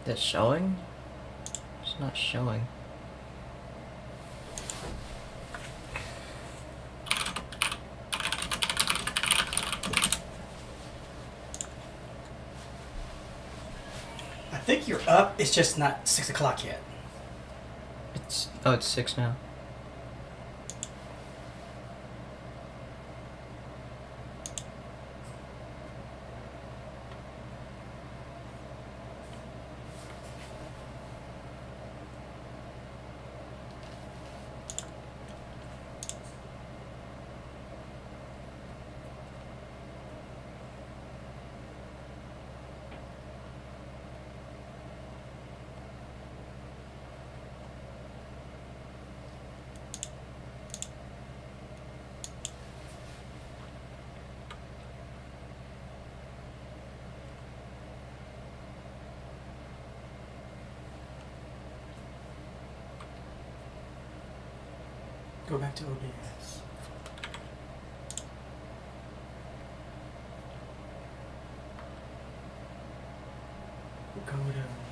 Is it showing? It's not showing. I think you're up. It's just not 6 o'clock yet. It's 6 now. Go back to OBS. Go to,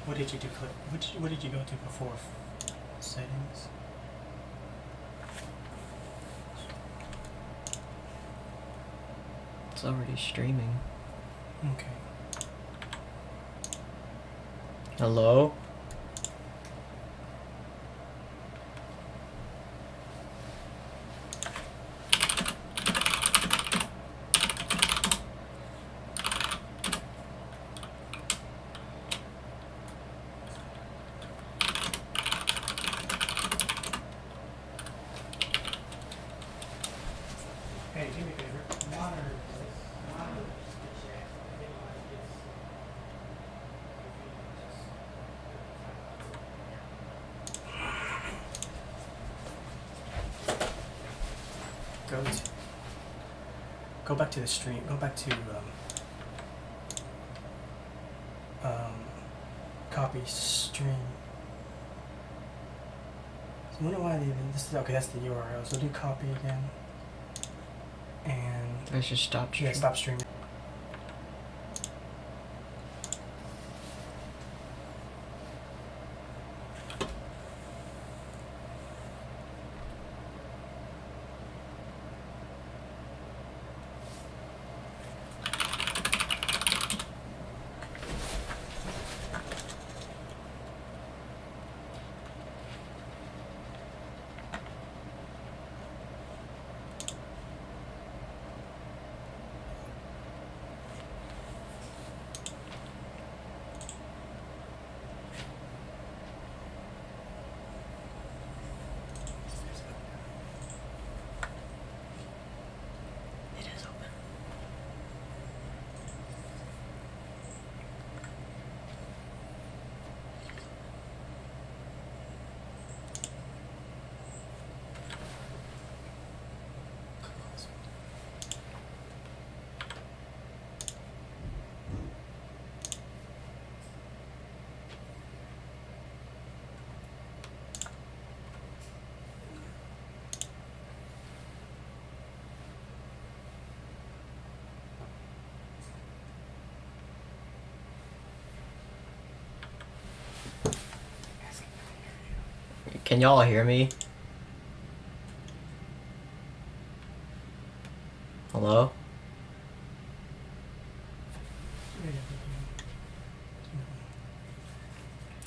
what did you do? What did you go to before settings? It's already streaming. Okay. Hello? Hey, do me a favor. Monitor the chat. Go back to the stream. Go back to copy stream. So I wonder why they even okay, that's the URL. So do copy again. And I should stop streaming. yeah, stop streaming. It is open. Can y'all hear me? Hello?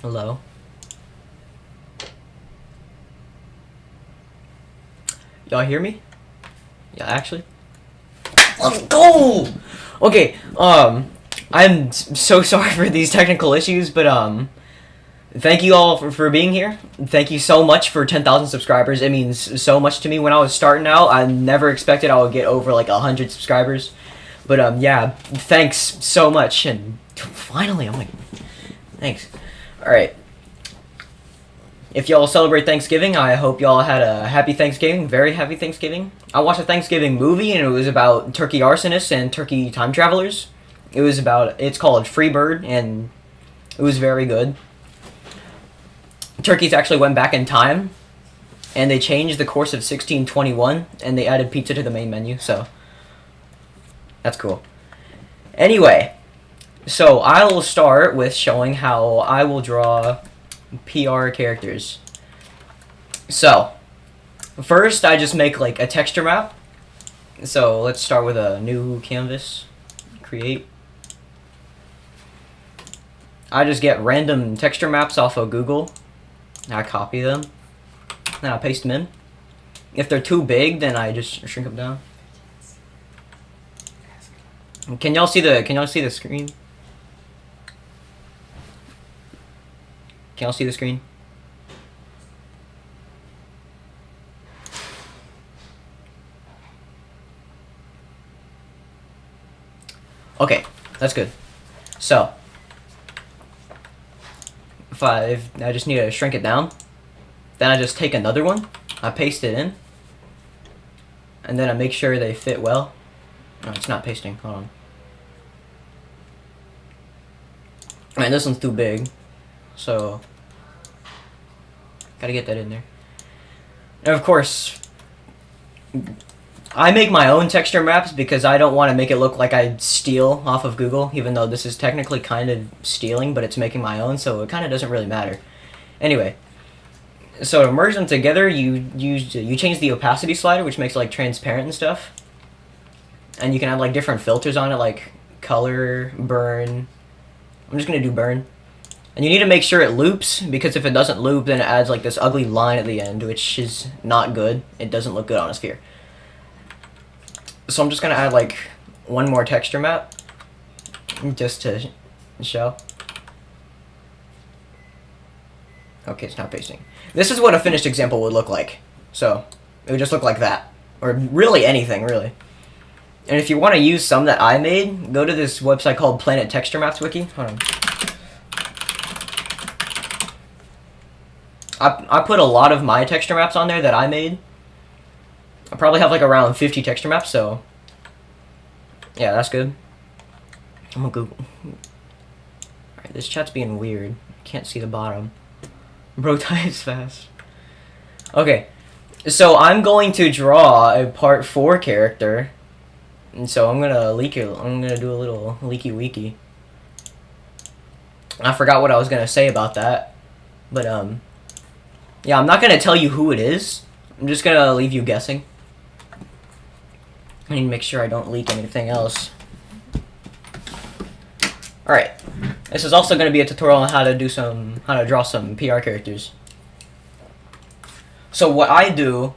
Hello? Y'all hear me? Yeah, actually? Let's go! Okay, I'm so sorry for these technical issues, but, thank you all for being here. Thank you so much for 10,000 subscribers. It means so much to me. When I was starting out, I never expected I would get over like 100 subscribers. But yeah, thanks so much. And finally, I'm like, thanks. Alright. If y'all celebrate Thanksgiving, I hope y'all had a happy Thanksgiving. Very happy Thanksgiving. I watched a Thanksgiving movie, and it was about turkey arsonists and turkey time travelers. It's called Freebird, and it was very good. Turkeys actually went back in time, and they changed the course of 1621, and they added pizza to the main menu, so that's cool. Anyway, So I will start with showing how I will draw PR characters. So first I just make like a texture map. So let's start with a new canvas. Create. I just get random texture maps off of Google. I copy them. Then I paste them in. If they're too big, then I just shrink them down. Can y'all see the screen? Can y'all see the screen? Okay, that's good. So, I just need to shrink it down. Then I just take another one, I paste it in, and then I make sure they fit well. No, it's not pasting. Hold on. Alright, this one's too big, so gotta get that in there. And of course, I make my own texture maps because I don't want to make it look like I steal off of Google, even though this is technically kind of stealing, but it's making my own, so it kind of doesn't really matter. Anyway, so to merge them together, you change the opacity slider, which makes it like transparent and stuff. And you can add like different filters on it, like color, burn. I'm just gonna do burn. And you need to make sure it loops, because if it doesn't loop, then it adds like this ugly line at the end, which is not good. It doesn't look good on a sphere. So I'm just gonna add like one more texture map, just to show. Okay, it's not pasting. This is what a finished example would look like. So it would just look like that, or really anything, really. And if you want to use some that I made, go to this website called Planet Texture Maps Wiki. Hold on. I put a lot of my texture maps on there that I made. I probably have like around 50 texture maps, so yeah, that's good. I'm gonna Google. Alright, this chat's being weird. Can't see the bottom. Bro types fast. Okay, so I'm going to draw a part 4 character. And so I'm gonna I'm gonna do a little leaky weaky. I forgot what I was gonna say about that, but yeah, I'm not gonna tell you who it is. I'm just gonna leave you guessing. I need to make sure I don't leak anything else. All right, this is also gonna be a tutorial on how to draw some PR characters. So what I do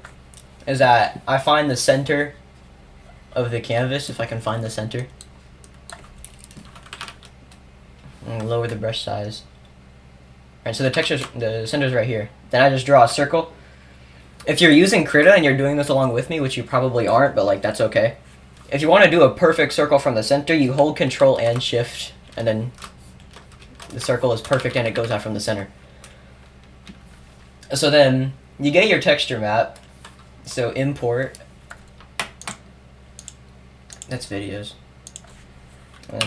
is that I find the center of the canvas, if I can find the center, and lower the brush size. Alright, so the center's right here. Then I just draw a circle. If you're using Krita and you're doing this along with me, which you probably aren't, but like that's okay. If you want to do a perfect circle from the center, you hold Control and Shift, and then the circle is perfect and it goes out from the center. So then you get your texture map. So import. That's videos. And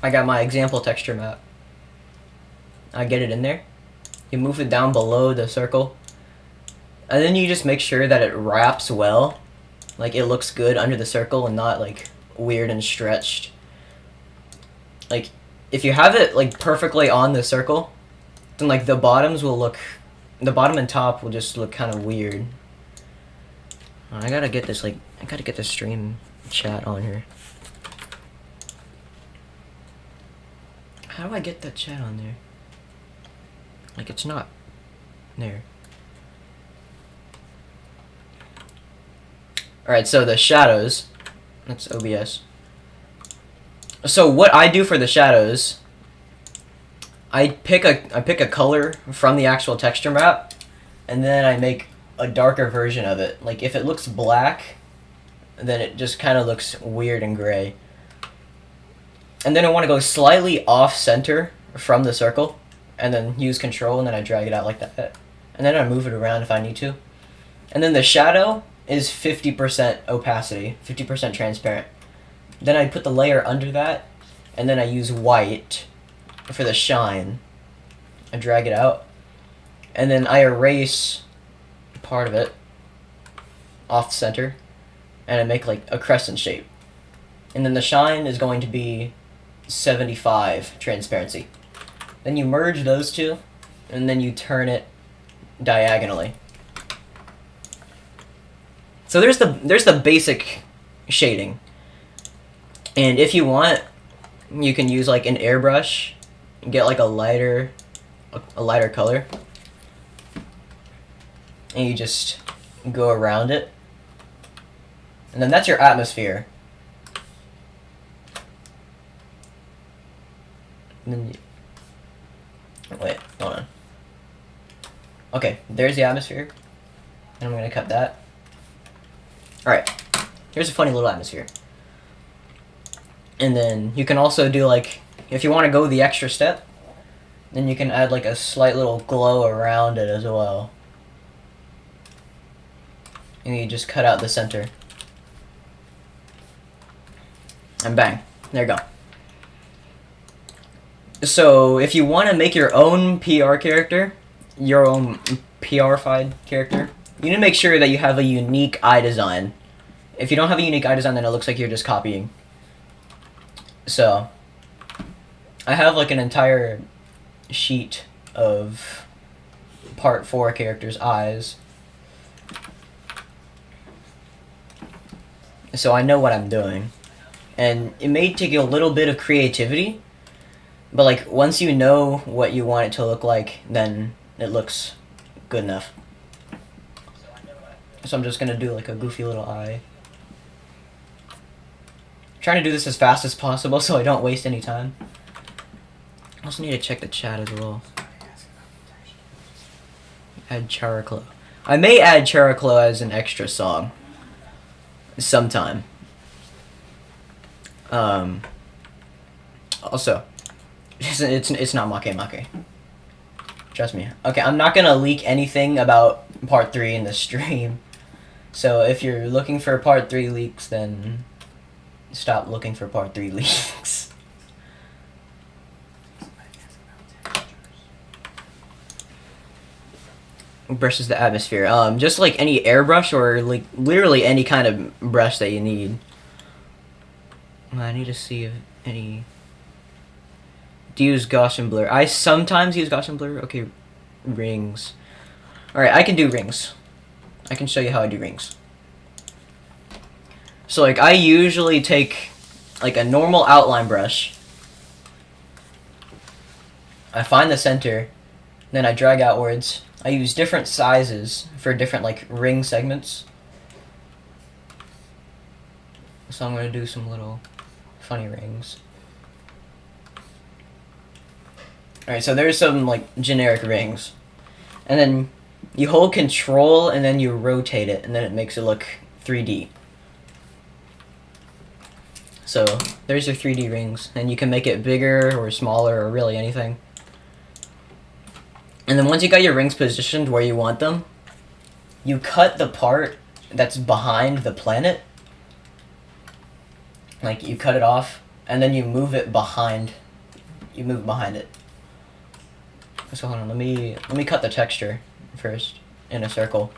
I got my example texture map. I get it in there. You move it down below the circle. And then you just make sure that it wraps well. Like it looks good under the circle and not like weird and stretched. Like if you have it like perfectly on the circle, then like the bottom and top will just look kind of weird. I gotta get this stream chat on here. How do I get that chat on there? Like it's not there. Alright, so the shadows. That's OBS. So what I do for the shadows, I pick a color from the actual texture map, and then I make a darker version of it. Like if it looks black, then it just kind of looks weird and gray. And then I want to go slightly off center from the circle, and then use Control, and then I drag it out like that. And then I move it around if I need to. And then the shadow is 50% opacity, 50% transparent. Then I put the layer under that, and then I use white for the shine. I drag it out, and then I erase part of it off center, and I make like a crescent shape. and then the shine is going to be 75 transparency. Then you merge those two, and then you turn it diagonally. So there's the basic shading. And if you want, you can use like an airbrush and get like a lighter color. And you just go around it. And then that's your atmosphere. And then wait, hold on. Okay, there's the atmosphere. And I'm gonna cut that. Alright, here's a funny little atmosphere. And then you can also do like, if you want to go the extra step, then you can add like a slight little glow around it as well. And you just cut out the center. And bang, there you go. So if you want to make your own PR character, your own PR-fied character, you need to make sure that you have a unique eye design. If you don't have a unique eye design, then it looks like you're just copying. So I have like an entire sheet of part 4 characters' eyes. So I know what I'm doing. And it may take you a little bit of creativity, but like once you know what you want it to look like, then it looks good enough. So I'm just gonna do like a goofy little eye. I'm trying to do this as fast as possible so I don't waste any time. I also need to check the chat as well. Add Characlo. I may add Characlo as an extra song sometime. Also, it's not Make. Trust me. Okay, I'm not gonna leak anything about part 3 in the stream. So if you're looking for part 3 leaks, then stop looking for part 3 leaks. Brushes the atmosphere. Just like any airbrush or like literally any kind of brush that you need. I need to see if any. Do you use Gaussian blur? I sometimes use Gaussian blur. Okay, rings. Alright, I can do rings. I can show you how I do rings. So like I usually take like a normal outline brush. I find the center, then I drag outwards. I use different sizes for different like ring segments. So I'm gonna do some little funny rings. Alright, so there's some like generic rings. And then you hold control and then you rotate it and then it makes it look 3D. So there's your 3D rings, and you can make it bigger or smaller or really anything. And then once you got your rings positioned where you want them, you cut the part that's behind the planet. Like you cut it off and then you move it behind. You move behind it. So hold on, let me cut the texture first in a circle.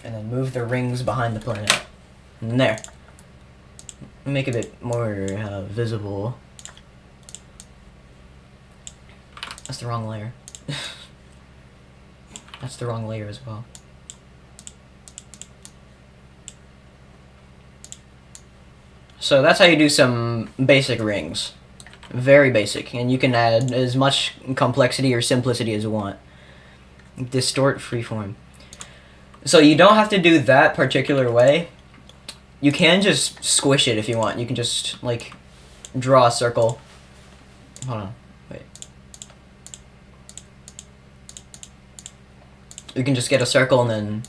And then move the rings behind the planet. And there. Make it a bit more visible. That's the wrong layer. That's the wrong layer as well. So that's how you do some basic rings. Very basic. And you can add as much complexity or simplicity as you want. Distort freeform. So you don't have to do that particular way. You can just squish it if you want. You can just, like, draw a circle. Hold on. Wait. You can just get a circle and then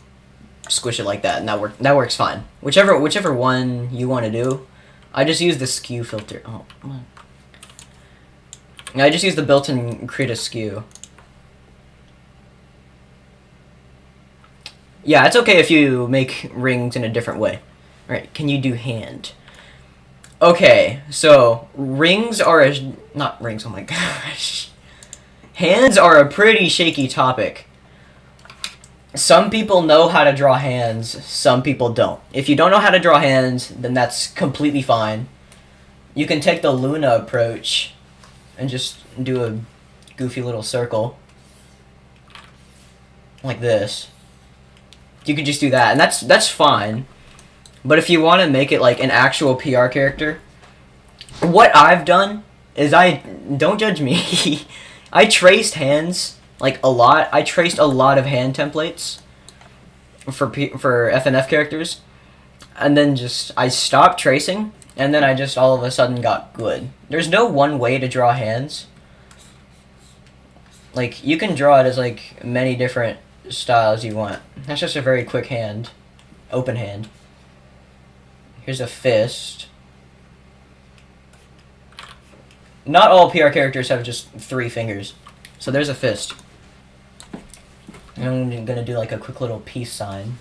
squish it like that, and that works fine. Whichever one you want to do. I just use the skew filter. Oh, come on. I just use the built-in create a skew. Yeah, it's okay if you make rings in a different way. Alright, can you do hand? Okay, so rings are not rings, oh my gosh. Hands are a pretty shaky topic. some people know how to draw hands, some people don't. If you don't know how to draw hands, then that's completely fine. You can take the Luna approach and just do a goofy little circle. Like this. You could just do that, and that's fine. But if you want to make it like an actual PR character, what I've done is don't judge me. I traced hands like a lot. I traced a lot of hand templates for FNF characters, and then I stopped tracing, and then I just all of a sudden got good. There's no one way to draw hands. Like, you can draw it as like many different styles you want. That's just a very quick hand, open hand. Here's a fist. Not all PR characters have just 3 fingers. So there's a fist. And I'm gonna do like a quick little peace sign.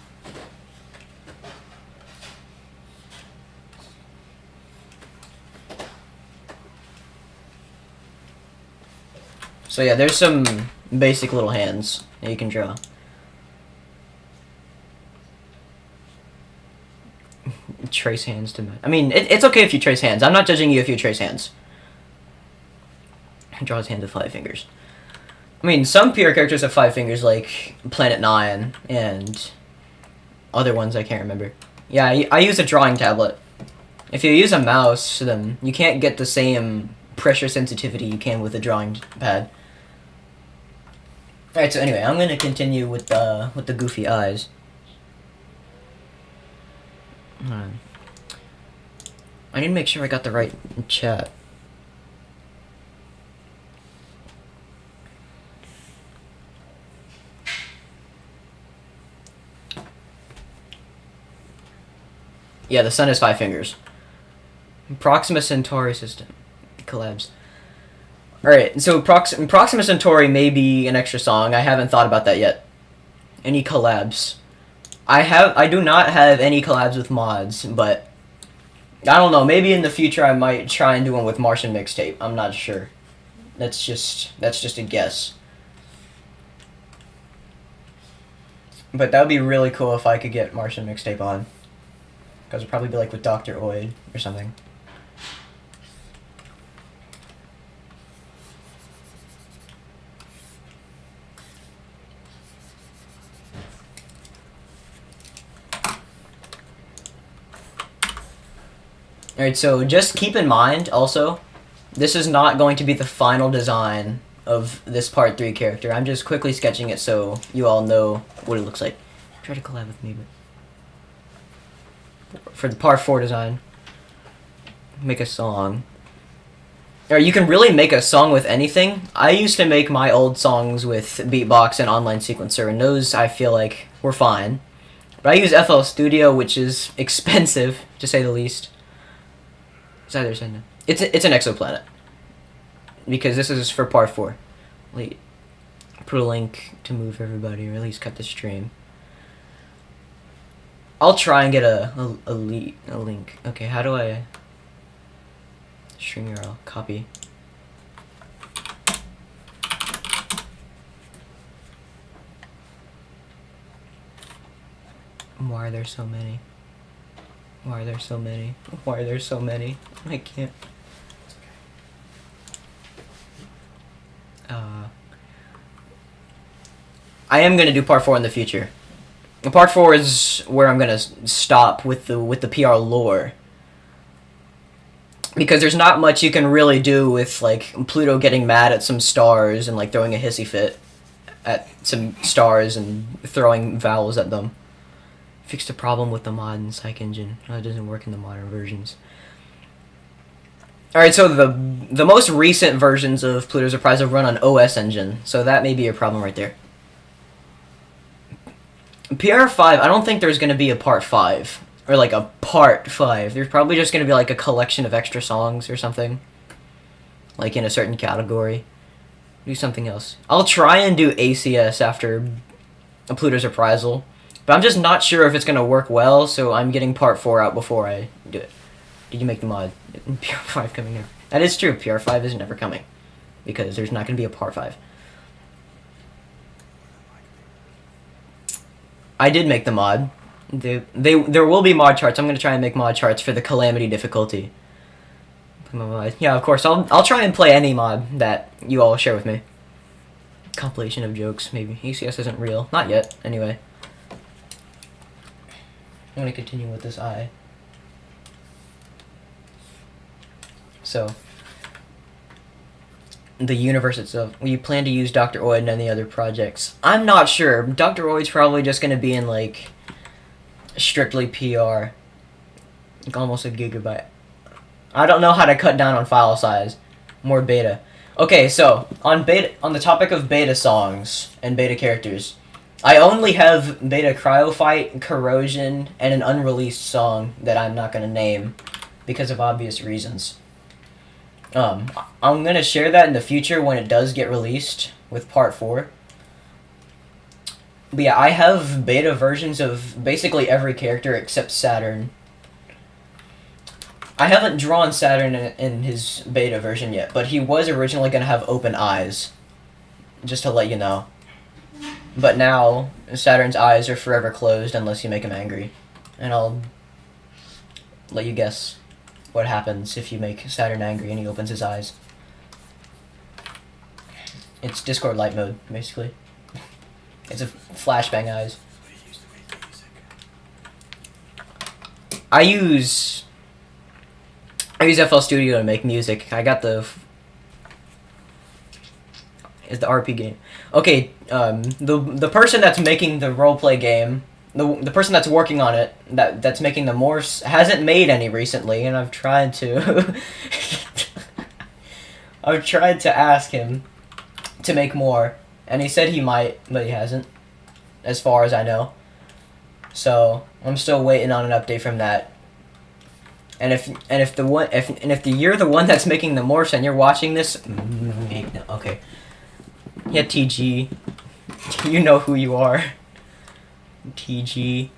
So yeah, there's some basic little hands that you can draw. Trace hands to... I mean, it's okay if you trace hands. I'm not judging you if you trace hands. Draw his hand with 5 fingers. I mean, some PR characters have 5 fingers, like Planet 9 and other ones I can't remember. Yeah, I use a drawing tablet. If you use a mouse, then you can't get the same pressure sensitivity you can with a drawing pad. Alright, so anyway, I'm gonna continue with the goofy eyes. I need to make sure I got the right chat. Yeah, the sun has 5 fingers. Proxima Centauri system collabs. Alright, so Proxima Centauri may be an extra song. I haven't thought about that yet. Any collabs? I do not have any collabs with mods, but I don't know, maybe in the future I might try and do one with Martian Mixtape. I'm not sure. That's just a guess. But that would be really cool if I could get Martian Mixtape on. Because it'd probably be like with Dr. Oid or something. Alright, so just keep in mind, also, this is not going to be the final design of this Part 3 character. I'm just quickly sketching it so you all know what it looks like. Try to collab with me, but... for the Part 4 design, make a song. Or you can really make a song with anything. I used to make my old songs with Beatbox and Online Sequencer, and those, I feel like, were fine. But I use FL Studio, which is expensive, to say the least. It's an exoplanet. Because this is for Part 4. Wait. Put a link to move everybody, or at least cut the stream. I'll try and get a link. Okay, how do I... String URL. Copy. Why are there so many? Why are there so many? Why are there so many? I can't. I am gonna do Part 4 in the future. Part 4 is where I'm gonna stop with the PR lore. Because there's not much you can really do with, like, Pluto getting mad at some stars and, like, throwing a hissy fit at some stars and throwing vowels at them. Fixed the problem with the mod and Psych Engine. It doesn't work in the modern versions. Alright, so the most recent versions of Pluto's Reprisal run on OS Engine, so that may be a problem right there. PR5, I don't think there's going to be a Part 5. Or like a Part 5. There's probably just going to be like a collection of extra songs or something. Like in a certain category. Do something else. I'll try and do ACS after Pluto's Reprisal. But I'm just not sure if it's going to work well, so I'm getting Part 4 out before I do it. Did you make the mod? PR5 coming here. That is true. PR5 is never coming. Because there's not going to be a Part 5. I did make the mod. There will be mod charts. I'm gonna try and make mod charts for the calamity difficulty. Yeah, of course. I'll try and play any mod that you all share with me. Compilation of jokes, maybe. ECS isn't real. Not yet, anyway. I'm gonna continue with this eye. So, the universe itself. We plan to use Dr. Oid in any other projects. I'm not sure. Dr. Oid's probably just gonna be in, like, strictly PR. Like, almost a gigabyte. I don't know how to cut down on file size. More beta. Okay, so, on the topic of beta songs and beta characters, I only have beta Cryophyte, Corrosion, and an unreleased song that I'm not gonna name because of obvious reasons. I'm gonna share that in the future when it does get released with part 4. But yeah, I have beta versions of basically every character except Saturn. I haven't drawn Saturn in his beta version yet, but he was originally gonna have open eyes. Just to let you know. But now, Saturn's eyes are forever closed unless you make him angry. And I'll let you guess what happens if you make Saturn angry and he opens his eyes. It's Discord light mode, basically. It's a flashbang eyes. I use FL Studio to make music. I got is the RP game. Okay, the person that's making the roleplay game, the person that's working on it, that's making the morphs, hasn't made any recently, and I've tried to I've tried to ask him to make more, and he said he might, but he hasn't, as far as I know. So I'm still waiting on an update from that. And if you're the one that's making the morphs and you're watching this, okay. Yeah, TG. You know who you are. TG.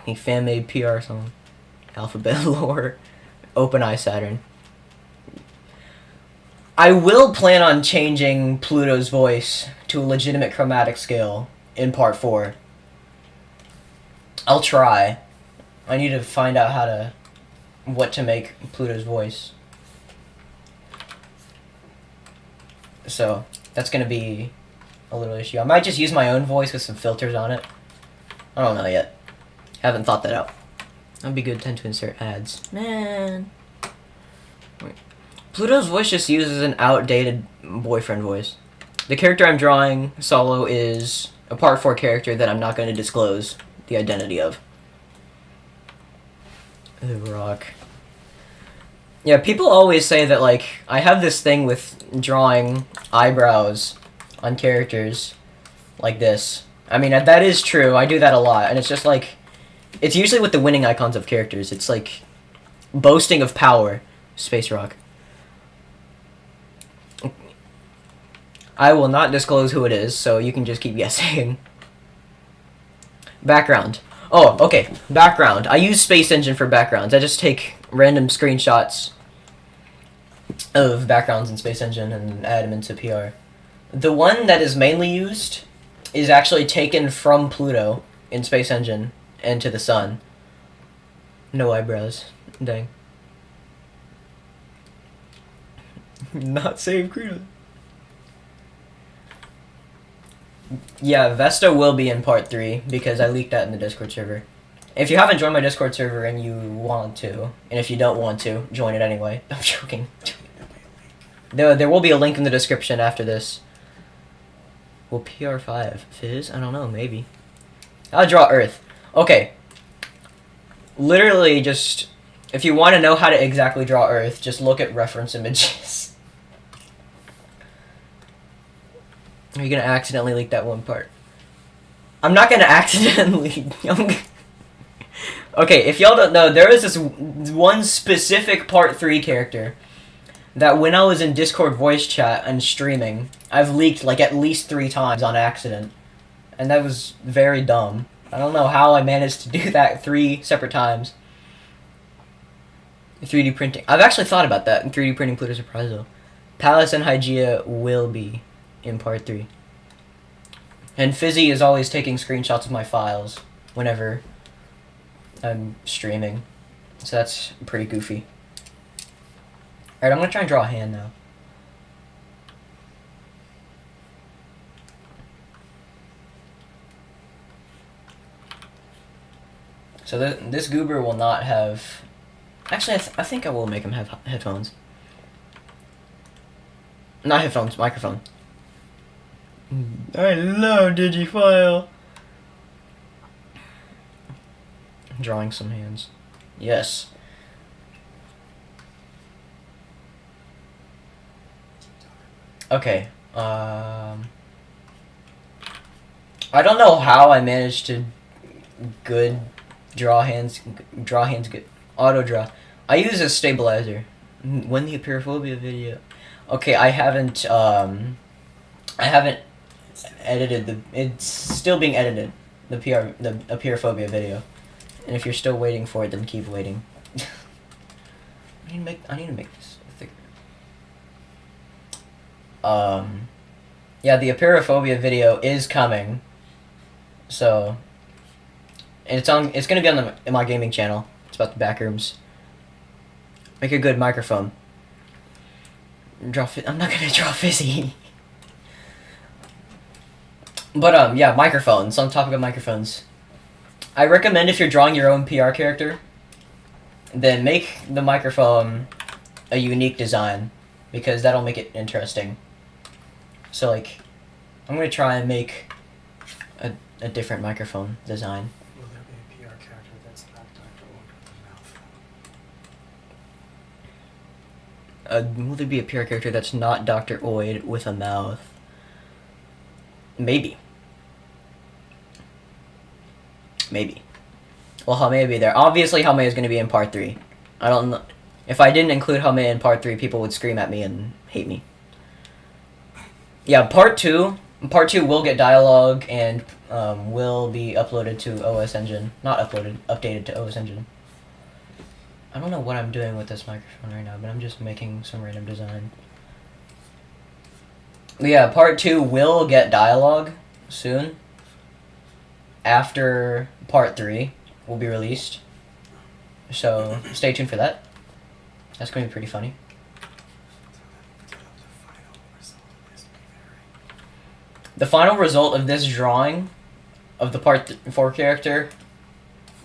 A fan-made PR song. Alphabet lore. Open Eye Saturn. I will plan on changing Pluto's voice to a legitimate chromatic scale in part 4. I'll try. I need to find out what to make Pluto's voice. So that's gonna be a little issue. I might just use my own voice with some filters on it. I don't know yet. Haven't thought that out. That'd be good to insert ads. Man. Wait. Pluto's voice just uses an outdated boyfriend voice. The character I'm drawing solo is a part 4 character that I'm not going to disclose the identity of. The Rock. Yeah, people always say that, like, I have this thing with drawing eyebrows on characters like this. I mean, that is true. I do that a lot. And it's just, like, it's usually with the winning icons of characters. It's, like, boasting of power. Space Rock. I will not disclose who it is, so you can just keep guessing. Background. Oh, okay. Background. I use Space Engine for backgrounds. I just take random screenshots of backgrounds in Space Engine and add them into PR. The one that is mainly used is actually taken from Pluto in Space Engine and to the sun. No eyebrows. Dang. Not save Credo. Yeah, Vesta will be in part 3 because I leaked that in the Discord server. If you haven't joined my Discord server and you want to, and if you don't want to, join it anyway. I'm joking. There will be a link in the description after this. Will PR5 fizz? I don't know, maybe. I'll draw Earth. Okay. Literally just, if you want to know how to exactly draw Earth, just look at reference images. Are you gonna accidentally leak that one part? I'm not gonna accidentally. Okay, if y'all don't know, there is this one specific part 3 character that when I was in Discord voice chat and streaming, I've leaked like at least 3 times on accident. And that was very dumb. I don't know how I managed to do that 3 separate times. 3D printing. I've actually thought about that in 3D printing Pluto's Reprisal. Palace and Hygeia will be in part 3. And Fizzy is always taking screenshots of my files whenever I'm streaming. So that's pretty goofy. Alright, I'm gonna try and draw a hand now. So this goober will not have... Actually, I think I will make him have headphones. Not headphones, microphone. I love Digifile. Drawing some hands. Yes. Okay. I don't know how I managed to draw hands good. Auto draw. I use a stabilizer. When the Apeirophobia video. Okay, I haven't edited it's still being edited, the Apeirophobia video. And if you're still waiting for it, then keep waiting. I need to make this thicker. Yeah, the Apeirophobia video is coming. So, and it's gonna be on my gaming channel. It's about the backrooms. Make a good microphone. I'm not gonna draw Fizzy. But yeah, microphones. On topic of microphones, I recommend if you're drawing your own PR character, then make the microphone a unique design, because that'll make it interesting. So like, I'm gonna try and make a different microphone design. Will there be a PR character that's not Dr. Old with a mouth? Will there be a PR character that's not Dr. Oid with a mouth? Maybe. Maybe. Well, Hame will be there. Obviously, Hame is going to be in part 3. I don't know. If I didn't include Hame in part 3, people would scream at me and hate me. Yeah, part 2 will get dialogue and will be uploaded to OS Engine. Not uploaded, updated to OS Engine. I don't know what I'm doing with this microphone right now, but I'm just making some random design. Yeah, part 2 will get dialogue soon. After part 3 will be released. So stay tuned for that. That's going to be pretty funny. The final result of this drawing of the part 4 character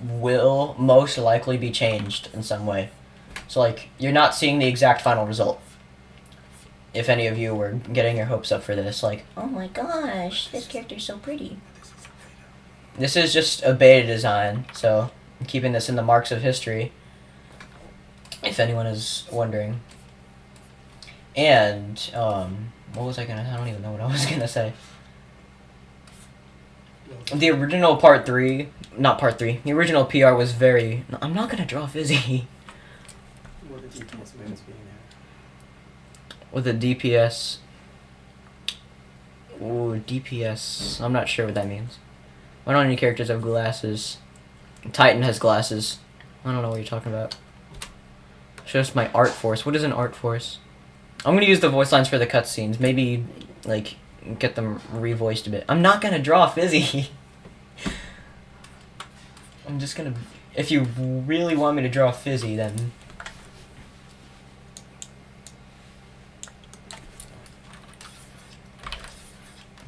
will most likely be changed in some way. So like, you're not seeing the exact final result. If any of you were getting your hopes up for this, like, oh my gosh, this character's so pretty. This is just a beta design, so I'm keeping this in the marks of history, if anyone is wondering. And, what was I don't even know what I was gonna say. The original part 3, not part 3, the original PR was very, I'm not gonna draw Fizzy. What did you tell us being there? With a DPS. Ooh, DPS. I'm not sure what that means. Why don't any characters have glasses? Titan has glasses. I don't know what you're talking about. Show us my art force. What is an art force? I'm gonna use the voice lines for the cutscenes. Maybe, like, get them revoiced a bit. I'm not gonna draw Fizzy. I'm just gonna... If you really want me to draw Fizzy, then...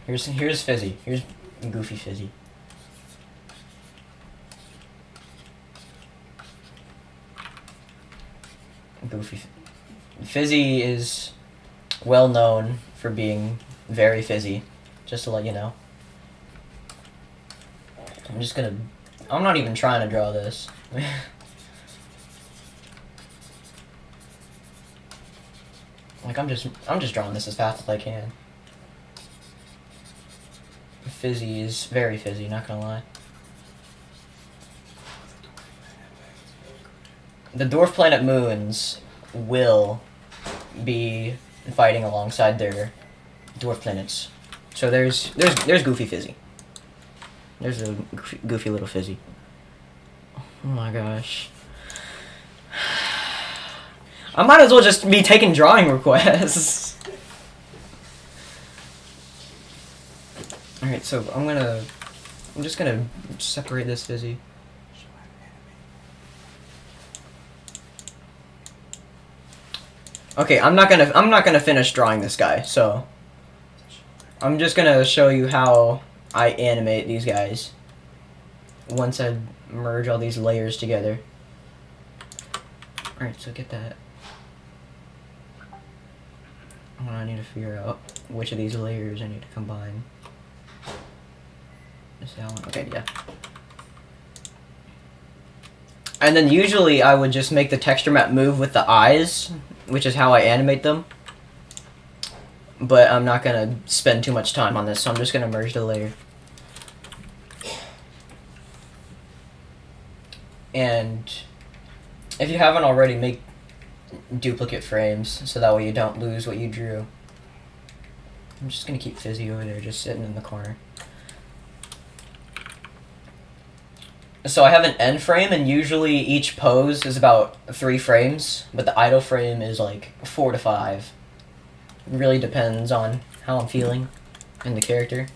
Here's Fizzy. Here's Goofy Fizzy. Fizzy is well known for being very fizzy, just to let you know. I'm not even trying to draw this. Like, I'm just drawing this as fast as I can. Fizzy is very fizzy, not gonna lie. The Dwarf Planet Moons will be fighting alongside their dwarf planets. So there's Goofy Fizzy. There's a goofy little Fizzy. Oh my gosh. I might as well just be taking drawing requests. Alright, so I'm just gonna separate this fizzy. Okay, I'm not gonna finish drawing this guy, so I'm just gonna show you how I animate these guys once I merge all these layers together. Alright, so get that. I need to figure out which of these layers I need to combine. Is that one? Okay, yeah. And then usually I would just make the texture map move with the eyes, which is how I animate them. But I'm not gonna spend too much time on this, so I'm just gonna merge the layer. And if you haven't already, make duplicate frames so that way you don't lose what you drew. I'm just gonna keep Fizzy over there just sitting in the corner. So I have an end frame, and usually each pose is about 3 frames, but the idle frame is like 4 to 5. It really depends on how I'm feeling and the character.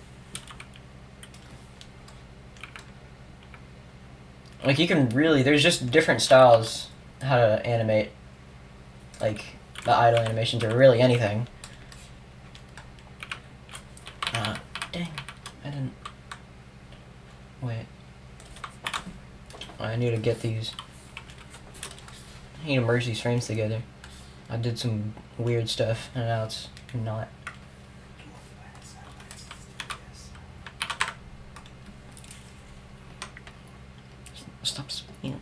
Like, you can really, there's just different styles how to animate, like, the idle animations or really anything. Dang, I didn't, wait. I need to get these, I need to merge these frames together. I did some weird stuff, and now it's not. Stop spamming.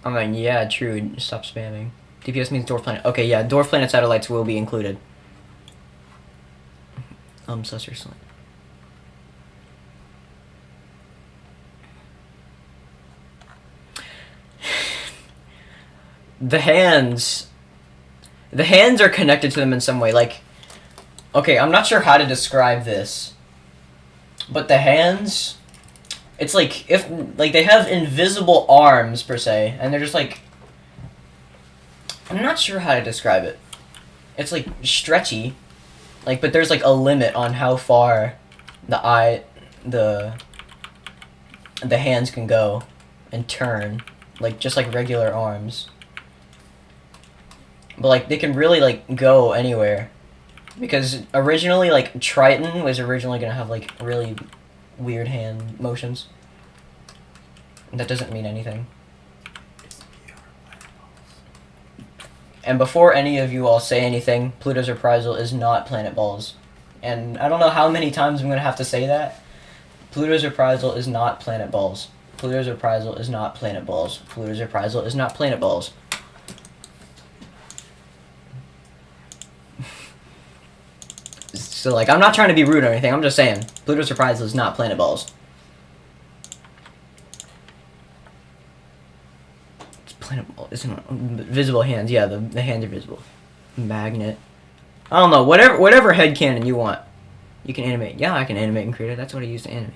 I mean, yeah, true. Stop spamming. DPS means dwarf planet. Okay, yeah, dwarf planet satellites will be included. Susser Slant. The hands are connected to them in some way. Like, okay, I'm not sure how to describe this, but the hands, it's like if they have invisible arms per se, and they're just like, I'm not sure how to describe it. It's like stretchy, like, but there's like a limit on how far the hands can go and turn, like just like regular arms. But like they can really like go anywhere, because originally like Triton was originally gonna have like really weird hand motions. That doesn't mean anything. And before any of you all say anything, Pluto's Reprisal is not Planet Balls. And I don't know how many times I'm gonna have to say that. Pluto's Reprisal is not Planet Balls. Pluto's Reprisal is not Planet Balls. Pluto's Reprisal is not Planet Balls. So, like, I'm not trying to be rude or anything, I'm just saying, Pluto's Reprisal is not Planet Balls. It's Planet Ball, isn't it? Visible hands, yeah, the hands are visible. Magnet. I don't know, whatever headcanon you want. You can animate. Yeah, I can animate and create it, that's what I use to animate.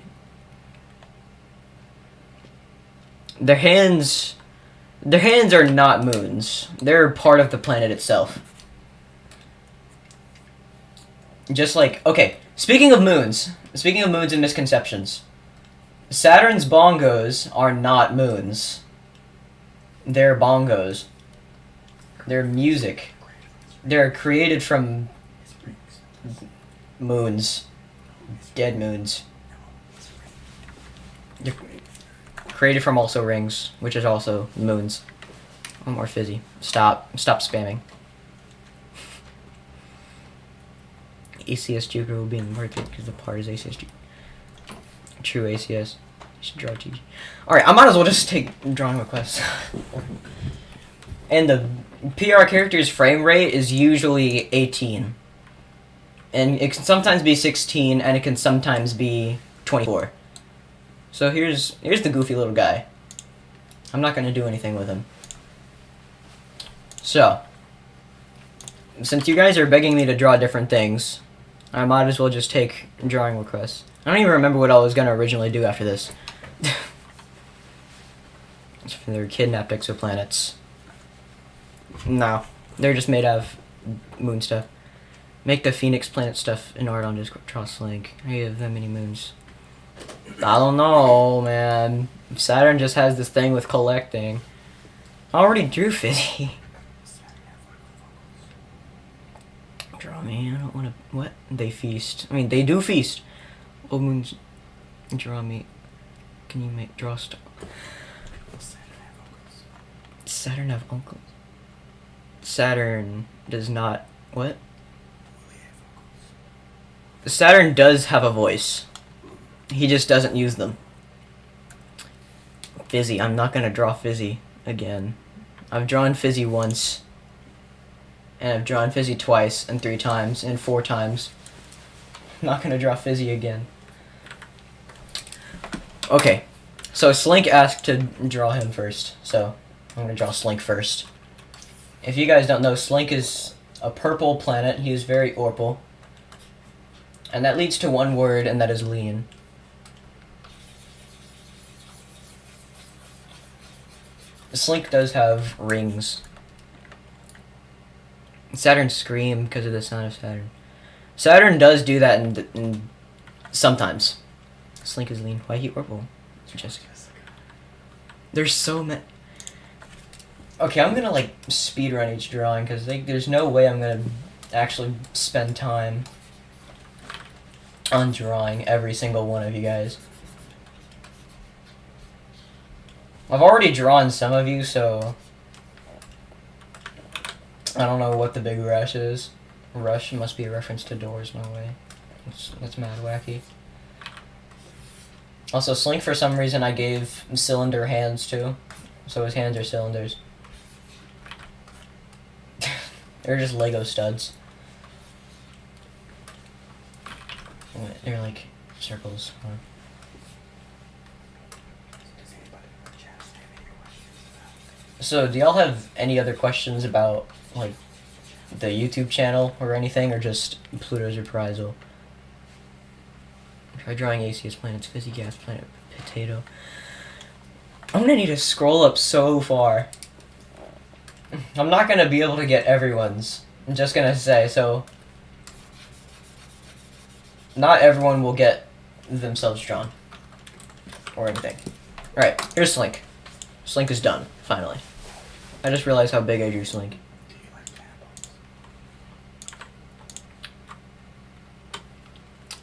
Their hands are not moons. They're part of the planet itself. Just like, okay, speaking of moons and misconceptions, Saturn's bongos are not moons. They're bongos. They're music. They're created from moons. Dead moons. They're created from also rings, which is also moons. One more Fizzy. Stop spamming. ACS Joker will be in worth it because the part is ACS Joker. True ACS. You should draw GG. Alright, I might as well just take drawing requests. And the PR character's frame rate is usually 18. And it can sometimes be 16, and it can sometimes be 24. So here's the goofy little guy. I'm not going to do anything with him. So, since you guys are begging me to draw different things, I might as well just take drawing requests. I don't even remember what I was going to originally do after this. They're kidnapped exoplanets. No, they're just made out of moon stuff. Make the Phoenix Planet stuff in art on Discord. Draw Slink. I have that many moons. I don't know, man. Saturn just has this thing with collecting. I already drew Fizzy. Draw me. I don't want to. What? They feast. I mean, they do feast. Oh, moons. Draw me. Can you make draw stuff? Saturn have uncles. Saturn does not. What? Saturn does have a voice. He just doesn't use them. Fizzy. I'm not gonna draw Fizzy again. I've drawn Fizzy once. And I've drawn Fizzy twice, and 3 times, and 4 times. I'm not gonna draw Fizzy again. Okay. So Slink asked to draw him first. So I'm gonna draw Slink first. If you guys don't know, Slink is a purple planet. He is very orpal. And that leads to one word, and that is lean. Slink does have rings. Saturn scream because of the sound of Saturn. Saturn does do that in sometimes. Slink is lean. Why he orpal? Jessica. There's so many. Okay, I'm gonna like speedrun each drawing because there's no way I'm gonna actually spend time on drawing every single one of you guys. I've already drawn some of you, so I don't know what the big rush is. Rush must be a reference to Doors, no way. That's mad wacky. Also, Slink, for some reason, I gave cylinder hands to, so his hands are cylinders. They're just Lego studs. They're like circles. Huh? So, do y'all have any other questions about, like, the YouTube channel or anything, or just Pluto's Reprisal? Try drawing ACS planets, Fizzy Gas Planet, Potato. I'm gonna need to scroll up so far. I'm not gonna be able to get everyone's. I'm just gonna say, so not everyone will get themselves drawn or anything. Alright, here's Slink. Slink is done, finally. I just realized how big I drew Slink.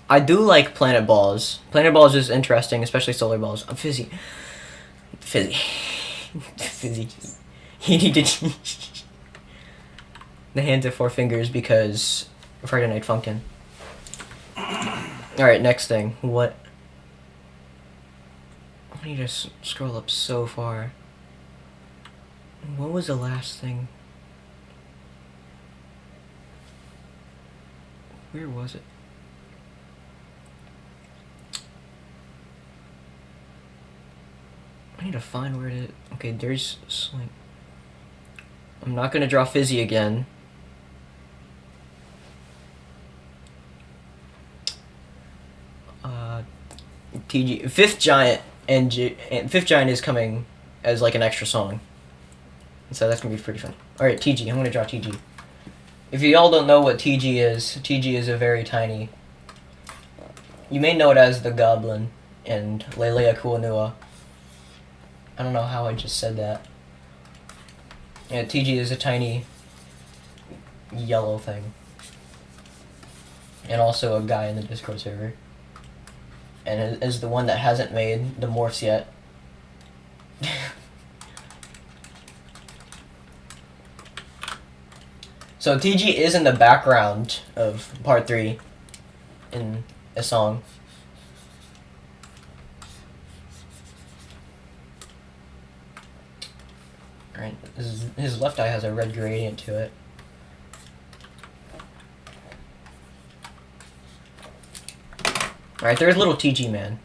I do like planet balls. Planet balls is interesting, especially solar balls. I'm Fizzy. Fizzy. Fizzy. You need to... The hands have 4 fingers because Friday Night Funkin'. Alright, next thing. What? I need to scroll up so far. What was the last thing? Where was it? I need to find where it is. Okay, there's Slink. I'm not gonna draw Fizzy again. TG 5th Giant and 5th Giant is coming as like an extra song, so that's gonna be pretty fun. All right, TG. I'm gonna draw TG. If you all don't know what TG is a very tiny. You may know it as the Goblin and Lelea Kuanua. I don't know how I just said that. Yeah, TG is a tiny yellow thing. And also a guy in the Discord server. And is the one that hasn't made the morphs yet. So TG is in the background of part 3 in a song. Alright, his left eye has a red gradient to it. Alright, there's little TG man.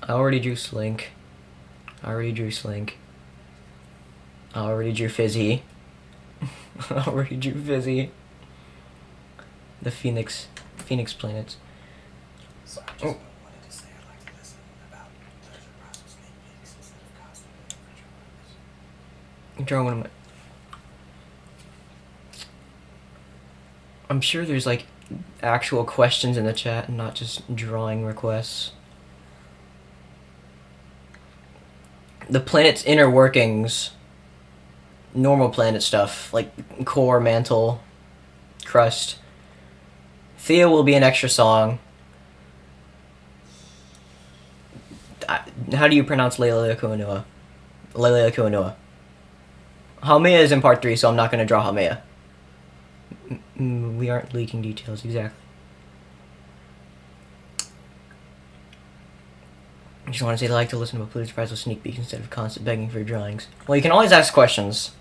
I already drew Slink. I already drew Slink. I already drew Fizzy. I already drew Fizzy. The Phoenix planets. So I just wanted to say I'd like to listen about pleasure process techniques instead of cosplay Draw one of my... I'm sure there's like actual questions in the chat and not just drawing requests. The planet's inner workings, normal planet stuff, like core, mantle, crust. Thea will be an extra song. How do you pronounce Leila Kuanua? Leila Kuanua. Haumea is in part 3, so I'm not going to draw Haumea. We aren't leaking details, exactly. I just want to say I like to listen to a Pluto's Reprisal sneak peek instead of constant begging for drawings. Well, you can always ask questions.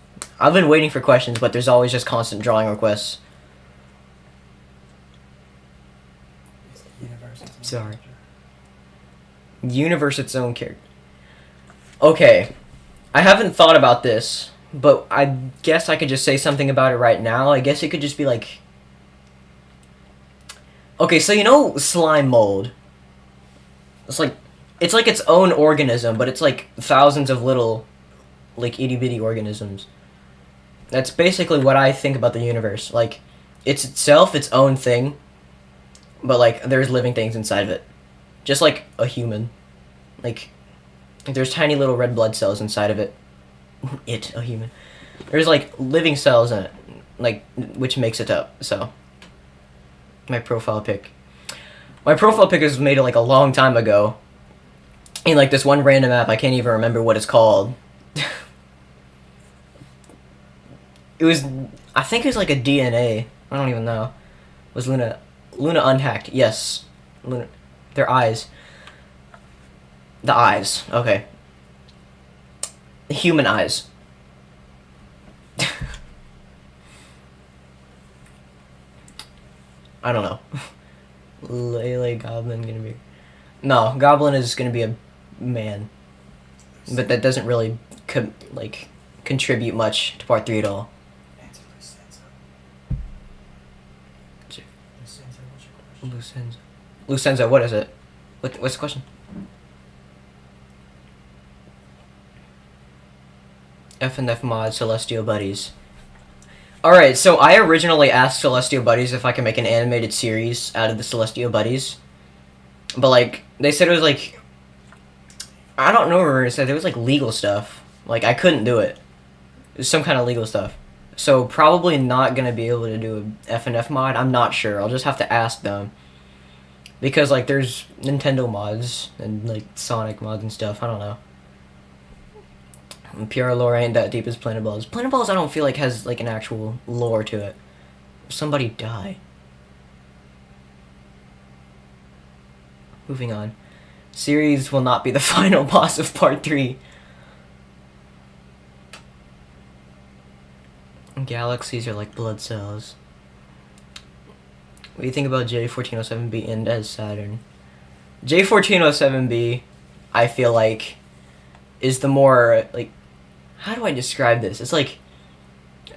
I've been waiting for questions, but there's always just constant drawing requests. Sorry. Universe its own character. Okay. I haven't thought about this, but I guess I could just say something about it right now. I guess it could just be like... Okay, so you know slime mold? It's like its own organism, but it's like thousands of little, like, itty-bitty organisms. That's basically what I think about the universe. Like, it's itself its own thing, but, like, there's living things inside of it. Just like a human. Like, there's tiny little red blood cells inside of it. A human. There's, like, living cells in it, like, which makes it up, so. My profile pic. My profile pic was made, like, a long time ago. In, like, this one random app, I can't even remember what it's called. It was, I think it was, like, a DNA. I don't even know. Was Luna unhacked? Yes. Luna, their eyes. The eyes. Okay. Human eyes. I don't know. Lele Goblin gonna be... No, Goblin is gonna be a man. But that doesn't really, contribute much to part 3 at all. Lucenzo, what is it? What's the question? F&F mod Celestial Buddies. Alright, so I originally asked Celestial Buddies if I could make an animated series out of the Celestial Buddies. But, like, they said it was, like... I don't know what it said. It was, like, legal stuff. Like, I couldn't do it. It was some kind of legal stuff. So, probably not gonna be able to do a F&F mod. I'm not sure. I'll just have to ask them. Because, like, there's Nintendo mods and, like, Sonic mods and stuff. I don't know. Pure lore ain't that deep as Planet Balls. Planet Balls I don't feel like has, like, an actual lore to it. Somebody die. Moving on. Series will not be the final boss of part 3. Galaxies are like blood cells. What do you think about J1407B and as Saturn? J1407B, I feel like, is the more, like, how do I describe this? It's like,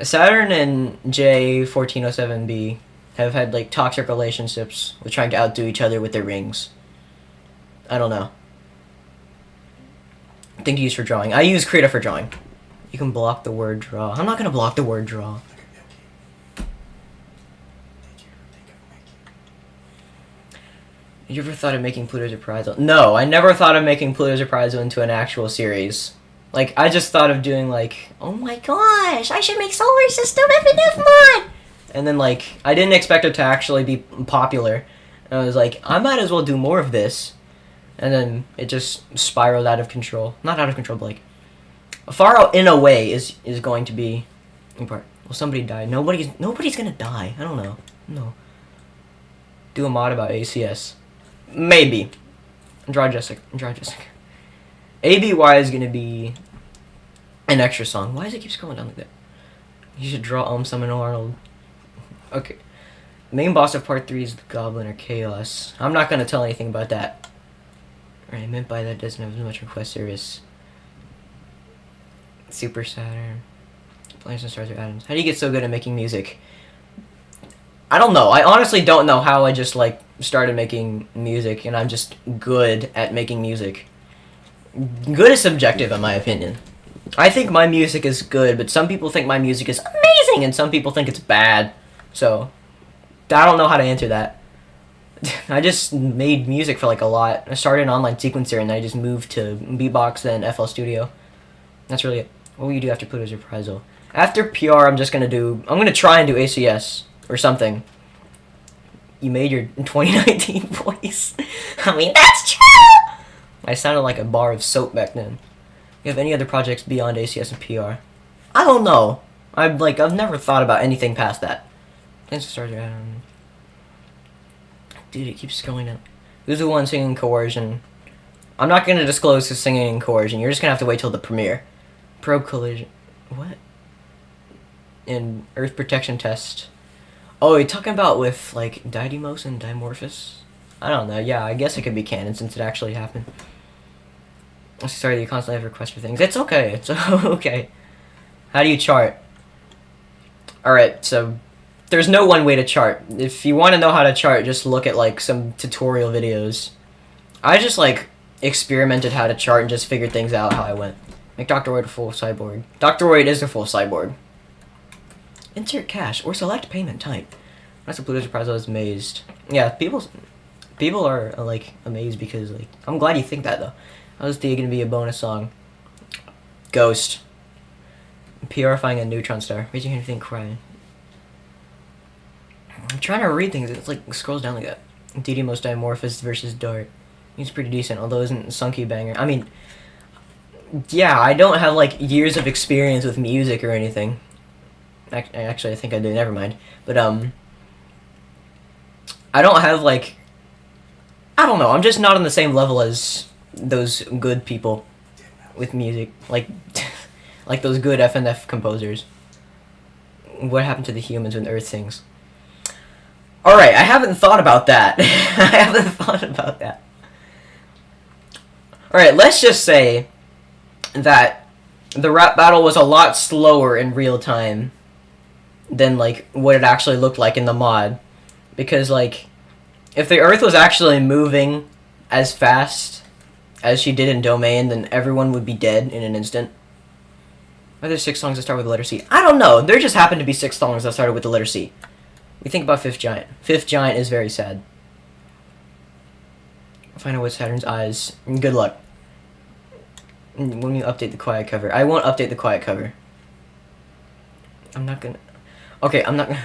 Saturn and J1407B have had, like, toxic relationships with trying to outdo each other with their rings. I don't know. Thing to use for drawing. I use Krita for drawing. You can block the word draw. I'm not gonna block the word draw. You ever thought of making Pluto's Reprisal? No, I never thought of making Pluto's Reprisal into an actual series. Like, I just thought of doing, like, oh my gosh, I should make Solar System FNF mod! And then, like, I didn't expect it to actually be popular. And I was like, I might as well do more of this. And then it just spiraled out of control. Not out of control, but, like, Far Out in a way is going to be in part. Will somebody die? Nobody's gonna die. I don't know. No. Do a mod about ACS. Maybe. Draw Jessica. ABY is gonna be an extra song. Why does it keep scrolling down like that? You should draw Summon Arnold. Okay. Main boss of part 3 is the Goblin or Chaos. I'm not gonna tell anything about that. Right, I meant by that doesn't have as much request service. Super Saturn. Planets and stars or atoms. How do you get so good at making music? I don't know. I honestly don't know how I just, like, started making music, and I'm just good at making music. Good is subjective, in my opinion. I think my music is good, but some people think my music is amazing, and some people think it's bad. So, I don't know how to answer that. I just made music for like a lot. I started an online sequencer, and I just moved to Beatbox, then FL Studio. That's really it. What will you do after Pluto's Reprisal? After PR, I'm gonna try and do ACS or something. You made your 2019 voice. I mean, that's true! I sounded like a bar of soap back then. You have any other projects beyond ACS and PR? I don't know. I've never thought about anything past that. Thanks for starting. Dude, it keeps scrolling down. Who's the one singing Coercion? I'm not gonna disclose who's singing Coercion. You're just gonna have to wait till the premiere. Probe collision. What? In Earth protection test. Oh, you're talking about with like Didymos and Dimorphos? I don't know. Yeah, I guess it could be canon since it actually happened. Sorry, you constantly have requests for things. It's okay. It's okay. How do you chart? Alright, so there's no one way to chart. If you want to know how to chart, just look at like some tutorial videos. I just like experimented how to chart and just figured things out how I went. Make Dr. Void a full cyborg. Dr. Void is a full cyborg. Insert cash or select payment type. That's what Pluto's Reprisal is amazed. Yeah, people are like amazed because like I'm glad you think that though. I was thinking gonna be a bonus song. Ghost. PRifying a neutron star. Raising anything crying. I'm trying to read things. It's like scrolls down like that. Didymos Dimorphos versus Dart. He's pretty decent, although isn't Sunky banger. I mean, yeah, I don't have like years of experience with music or anything. Actually, I think I do. Never mind. But I don't have like. I don't know. I'm just not on the same level as those good people with music, like like those good FNF composers. What happened to the humans when Earth sings? Alright, I haven't thought about that. I haven't thought about that. Alright, let's just say that the rap battle was a lot slower in real time than, like, what it actually looked like in the mod. Because, like, if the Earth was actually moving as fast as she did in Domain, then everyone would be dead in an instant. Are there 6 songs that start with the letter C? I don't know. There just happened to be 6 songs that started with the letter C. We think about Fifth Giant. Fifth Giant is very sad. Find out what Saturn's eyes. Good luck. When you update the quiet cover. I won't update the quiet cover. I'm not gonna... Okay, I'm not gonna...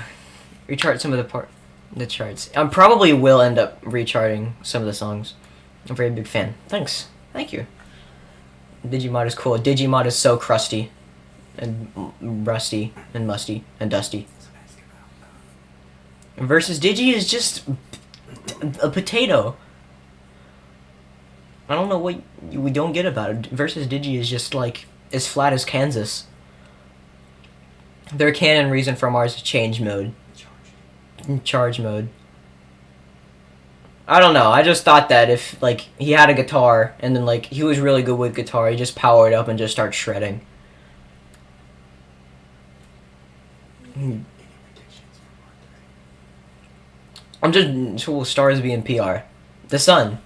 rechart some of the charts. I probably will end up recharting some of the songs. I'm a very big fan. Thanks. Thank you. Digimod is cool. Digimod is so crusty. And rusty. And musty. And dusty. Versus Digi is just a potato. I don't know what we don't get about it. Versus Digi is just like as flat as Kansas. Their canon reason for Mars is change mode. Charge mode. I don't know. I just thought that if like he had a guitar and then like he was really good with guitar, he just powered up and just start shredding. I'm just so will stars be in PR. The sun.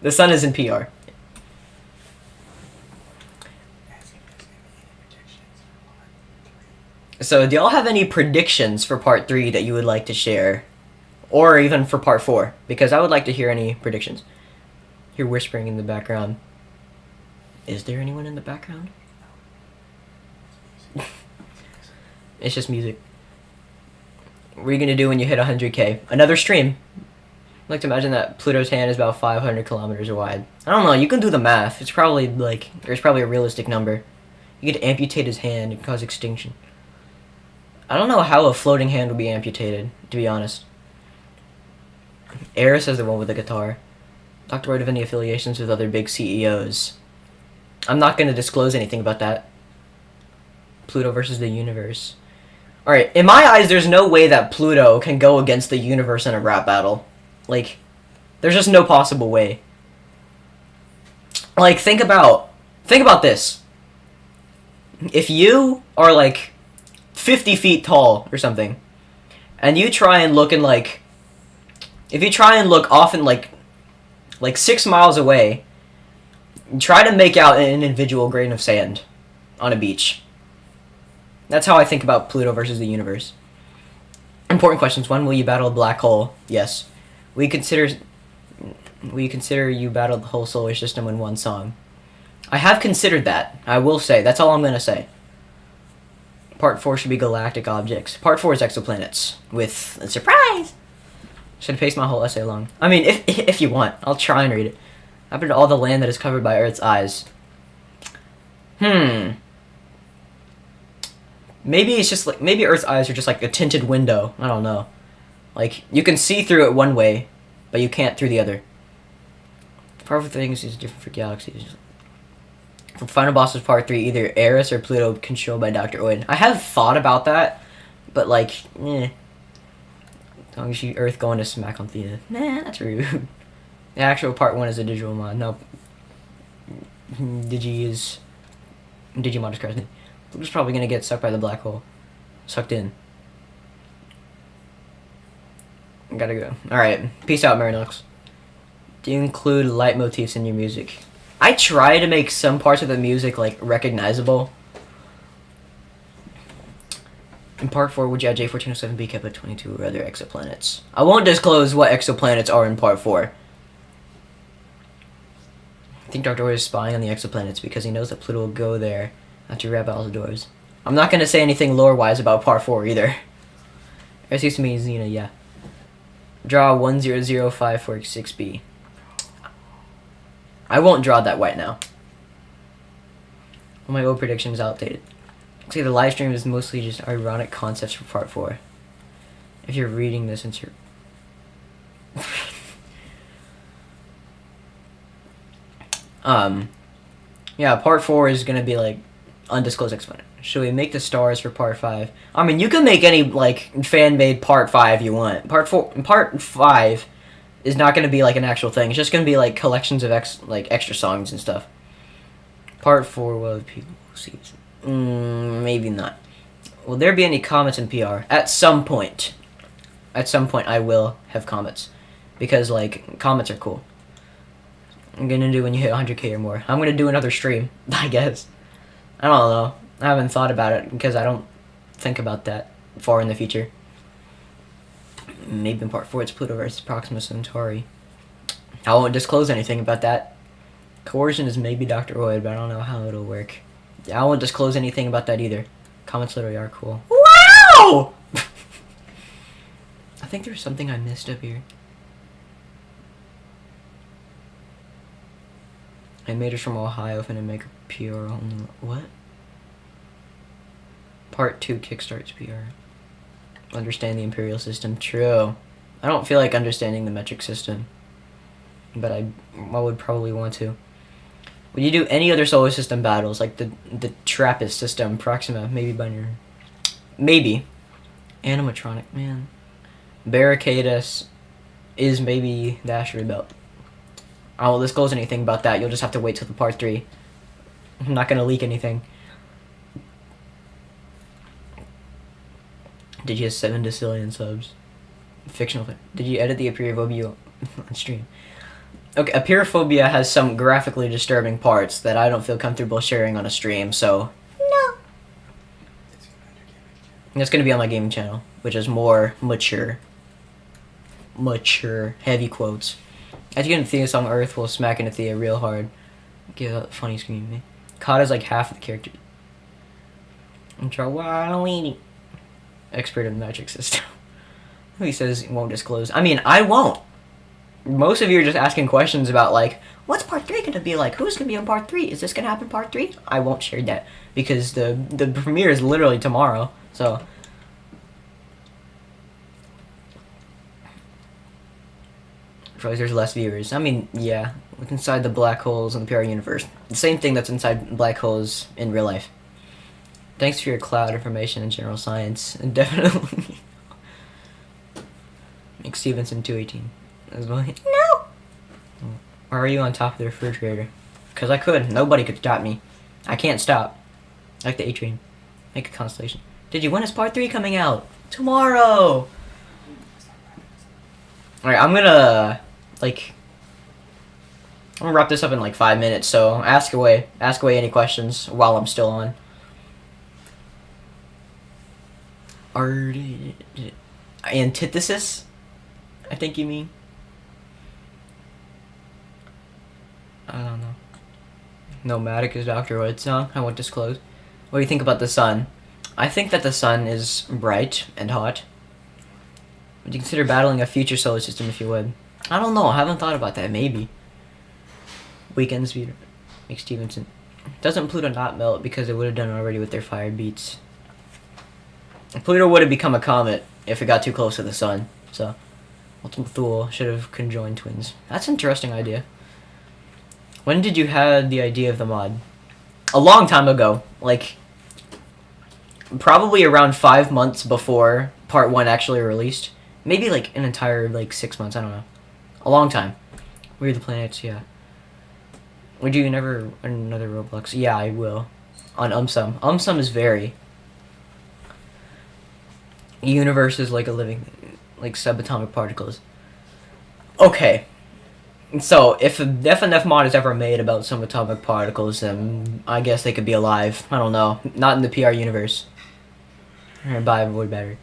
The sun is in PR. So, do y'all have any predictions for part 3 that you would like to share? Or even for part 4? Because I would like to hear any predictions. You're whispering in the background. Is there anyone in the background? It's just music. What are you gonna do when you hit 100k? Another stream. I like to imagine that Pluto's hand is about 500 kilometers wide. I don't know, you can do the math. It's probably like, there's probably a realistic number. You could amputate his hand and cause extinction. I don't know how a floating hand would be amputated, to be honest. Eris is the one with the guitar. Dr. Void have any affiliations with other big CEOs? I'm not gonna disclose anything about that. Pluto versus the universe. Alright, in my eyes, there's no way that Pluto can go against the universe in a rap battle. Like, there's just no possible way. Like, think about this. If you are, like, 50 feet tall or something, and you try and look in, like... If you try and look often, like 6 miles away, try to make out an individual grain of sand on a beach. That's how I think about Pluto versus the universe. Important questions. When will you battle a black hole? Yes. We consider you battled the whole solar system in one song. I have considered that. I will say. That's all I'm going to say. Part 4 should be galactic objects. Part 4 is exoplanets. With a surprise! Should paste my whole essay long. I mean, if you want. I'll try and read it. Happened to all the land that is covered by Earth's eyes. Maybe it's just like, maybe Earth's eyes are just like a tinted window. I don't know. Like, you can see through it one way, but you can't through the other. Part of things is different for galaxies. For Final Bosses Part 3, either Eris or Pluto controlled by Dr. Oid. I have thought about that, but like, As long as you Earth going to smack on Thea. Nah, that's rude. The actual Part 1 is a digital mod. No. Digimon is correct. Pluto's probably gonna get sucked by the black hole. Sucked in. Gotta go. Alright. Peace out, Marinox. Do you include leitmotifs in your music? I try to make some parts of the music, like, recognizable. In Part 4, would you add J1407B kept at 22 or other exoplanets? I won't disclose what exoplanets are in Part 4. I think Dr. Oid is spying on the exoplanets because he knows that Pluto will go there after you wrap out all the doors. I'm not going to say anything lore-wise about Part 4 either. It seems to me, Xena, yeah. Draw 100546B. I won't draw that right now. My old prediction is outdated. Looks like the live stream is mostly just ironic concepts for Part 4. If you're reading this into yeah, Part 4 is gonna be like undisclosed exponent. Should we make the stars for Part 5? I mean, you can make any like fan-made Part 5 you want. Part 5 is not gonna be like an actual thing. It's just gonna be like collections of extra songs and stuff. Part 4, will people see? Maybe not. Will there be any comments in PR? At some point. At some point, I will have comments because like comments are cool. I'm gonna do when you hit 100k or more. I'm gonna do another stream, I guess. I don't know. I haven't thought about it because I don't think about that far in the future. Maybe in Part 4 it's Pluto versus Proxima Centauri. I won't disclose anything about that. Coercion is maybe Dr. Oid, but I don't know how it'll work. Yeah, I won't disclose anything about that either. Comments literally are cool. Wow! I think there's something I missed up here. Animators from Ohio finna make a PR on what? Part 2 kickstarts PR. Understand the imperial system. True. I don't feel like understanding the metric system, but I would probably want to. Would you do any other solar system battles like the Trappist system, Proxima, maybe Binary? Maybe. Animatronic, man. Barricadus is maybe the asteroid belt. I won't disclose anything about that. You'll just have to wait till the Part 3. I'm not gonna leak anything. Did you have 7 decillion subs? Fictional. Did you edit the Apeirophobia on stream? Okay, Apeirophobia has some graphically disturbing parts that I don't feel comfortable sharing on a stream, so no. It's gonna be on my gaming channel, which is more mature. Mature. Heavy quotes. As you get into Thea's song, Earth will smack into Thea real hard. Give a funny scream, man. Kata's like half of the character. I'm trying. Expert in the magic system. He says he won't disclose. I mean, I won't. Most of you are just asking questions about like, what's Part 3 gonna be like? Who's gonna be on Part 3? Is this gonna happen Part 3? I won't share that because the premiere is literally tomorrow. So there's less viewers. I mean, yeah, with inside the black holes in the PR universe, the same thing that's inside black holes in real life. Thanks for your cloud information and general science, and definitely make Stevenson 218 as well. No. Why are you on top of the refrigerator? Because I could. Nobody could stop me. I can't stop. Like the A-Train. Make a constellation. Did you when is Part 3 coming out? Tomorrow. Alright, I'm gonna I'm gonna wrap this up in like 5 minutes, so ask away. Ask away any questions while I'm still on. Antithesis? I think you mean. I don't know. Nomadic is Dr. Wood's song. I won't disclose. What do you think about the sun? I think that the sun is bright and hot. Would you consider battling a future solar system if you would? I don't know. I haven't thought about that. Maybe. Weekend speed. Nick Stevenson. Doesn't Pluto not melt because it would have done already with their fire beats? Pluto would have become a comet if it got too close to the sun. So, Ultimate Thule should have conjoined twins. That's an interesting idea. When did you have the idea of the mod? A long time ago. Like, probably around 5 months before part 1 actually released. Maybe like an entire like 6 months, I don't know. A long time. We're the Planets, yeah. Would you never another Roblox? Yeah, I will. On UmSum. UmSum is very... Universe is like a living... like subatomic particles. Okay. So, if enough mod is ever made about subatomic particles, then I guess they could be alive. I don't know. Not in the PR universe. Alright, bye, avoid battery.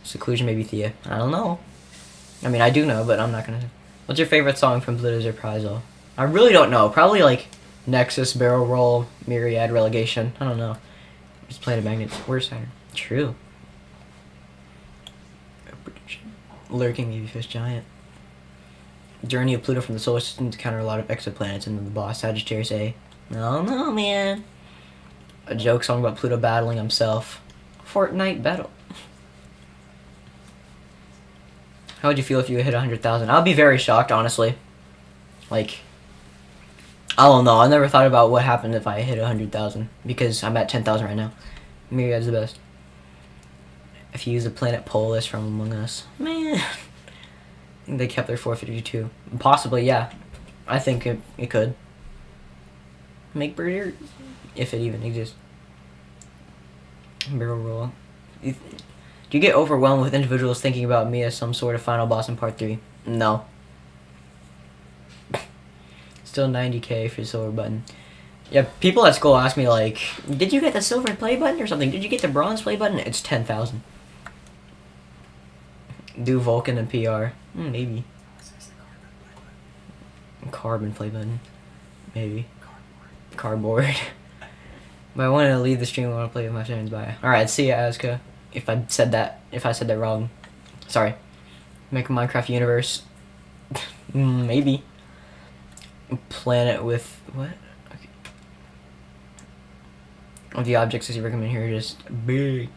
Seclusion, maybe Thea. I don't know. I mean, I do know, but I'm not gonna... What's your favorite song from Pluto's Reprisal? I really don't know. Probably like Nexus, Barrel Roll, Myriad, Relegation. I don't know. Just Planet Magnets. Where's Saturn? True. Lurking, maybe Fish Giant. Journey of Pluto from the solar system to counter a lot of exoplanets, and then the boss Sagittarius A. I don't know, man. A joke song about Pluto battling himself. Fortnite battle. How would you feel if you hit 100,000? I'd be very shocked, honestly. Like, I don't know. I never thought about what happened if I hit 100,000 because I'm at 10,000 right now. Myriad's the best. If you use the planet Polus from Among Us, man. I think they kept their 452. Possibly, yeah. I think it could. Make Bird, if it even exists. Barrel roll. Do you get overwhelmed with individuals thinking about me as some sort of final boss in part 3? No. Still 90k for the silver button. Yeah, people at school ask me like, did you get the silver play button or something? Did you get the bronze play button? It's 10,000. Do Vulcan and PR? Maybe. Carbon play button. Maybe. Cardboard. But I wanted to leave the stream. I want to play with my friends. Bye. Alright, see ya, Azka. If I said that wrong. Sorry. Make a Minecraft universe. Maybe. Planet with... what? Okay. Of the objects as you recommend here are just big.